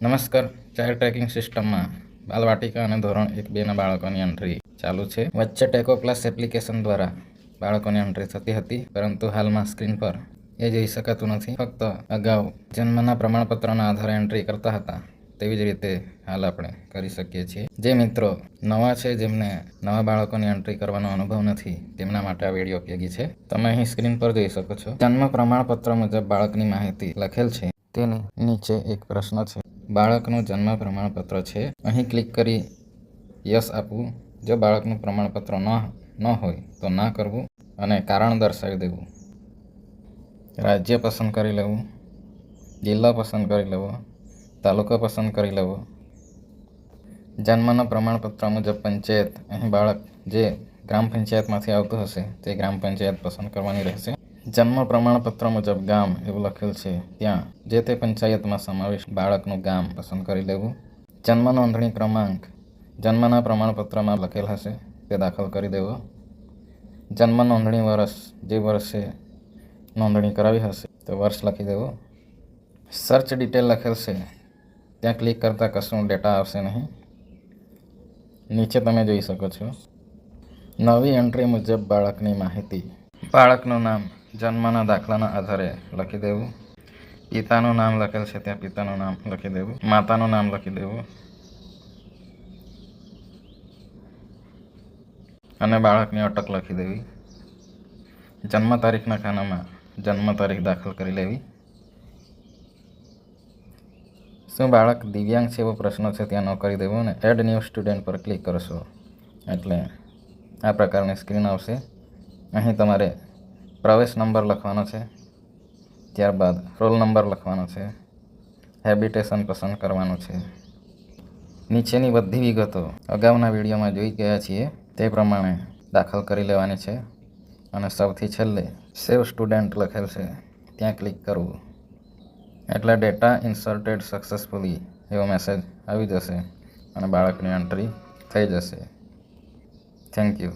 નમસ્કાર. Child tracking સિસ્ટમમાં બાલવાટિકા અને ધોરણ 1-2ના બાળકોની એન્ટ્રી ચાલુ છે. વચ્ચે ટેકો પ્લસ એપ્લિકેશન દ્વારા બાળકોની એન્ટ્રી થતી હતી, પરંતુ હાલમાં સ્ક્રીન પર એ જોઈ શકાતું નથી. ફક્ત અગાઉ જન્મના પ્રમાણપત્રના આધારે એન્ટ્રી કરતા હતા તેવી જ રીતે હાલ આપણે કરી શકીએ છીએ. જે મિત્રો નવા છે, જેમને નવા બાળકોની એન્ટ્રી કરવાનો અનુભવ નથી, તેમના માટે આ વિડીયો ઉપયોગી છે. તમે અહીં સ્ક્રીન પર જોઈ શકો છો. જન્મ પ્રમાણપત્ર મુજબ બાળકની માહિતી લખેલ છે. તેની નીચે એક પ્રશ્ન છે. બાળકનું જન્મ પ્રમાણપત્ર છે. અહીં ક્લિક કરી યસ આપવું. જો બાળકનું પ્રમાણપત્ર ન હોય તો ના કરવું અને કારણ દર્શાવી દેવું. રાજ્ય પસંદ કરી લેવું, જિલ્લો પસંદ કરી લેવો, તાલુકો પસંદ કરી લેવો. જન્મના પ્રમાણપત્ર મુજબ પંચાયત, અહીં બાળક જે ગ્રામ પંચાયતમાંથી આવતું હશે તે ગ્રામ પંચાયત પસંદ કરવાની રહેશે. જન્મ પ્રમાણપત્ર મુજબ ગામ એવું લખેલ છે, ત્યાં જે તે પંચાયતમાં સમાવેશ બાળકનું ગામ પસંદ કરી લેવું. જન્મ નોંધણી ક્રમાંક જન્મના પ્રમાણપત્રમાં લખેલ હશે તે દાખલ કરી દેવો. જન્મ નોંધણી વર્ષ, જે વર્ષે નોંધણી કરાવી હશે તે વર્ષ લખી દેવો. સર્ચ ડિટેલ લખેલ છે, ત્યાં ક્લિક કરતાં કશું ડેટા આવશે નહીં. નીચે તમે જોઈ શકો છો. નવી એન્ટ્રી મુજબ બાળકની માહિતી. બાળકનું નામ જન્મના દાખલાના આધારે લખી દેવું. પિતાનું નામ લખેલ છે, ત્યાં પિતાનું નામ લખી દેવું. માતાનું નામ લખી દેવું અને બાળકની અટક લખી દેવી. જન્મ તારીખના ખાનામાં જન્મ તારીખ દાખલ કરી લેવી. શું બાળક દિવ્યાંગ છે એવો પ્રશ્ન છે, ત્યાં ન કરી દેવું અને એડ ન્યૂ સ્ટુડન્ટ પર ક્લિક કરશો એટલે આ પ્રકારની સ્ક્રીન આવશે. અહીં તમારે પ્રવેશ નંબર લખવાનો છે, ત્યારબાદ રોલ નંબર લખવાનો છે, હેબિટેશન પસંદ કરવાનું છે. નીચેની બધી વિગતો અગાઉના વિડીયોમાં જોઈ ગયા છીએ તે પ્રમાણે દાખલ કરી લેવાની છે અને સૌથી છેલ્લે સેવ સ્ટુડન્ટ લખેલ છે, ત્યાં ક્લિક કરવું એટલે ડેટા ઇન્સર્ટેડ સક્સેસફુલી એવો મેસેજ આવી જશે અને બાળકની એન્ટ્રી થઈ જશે. Thank you.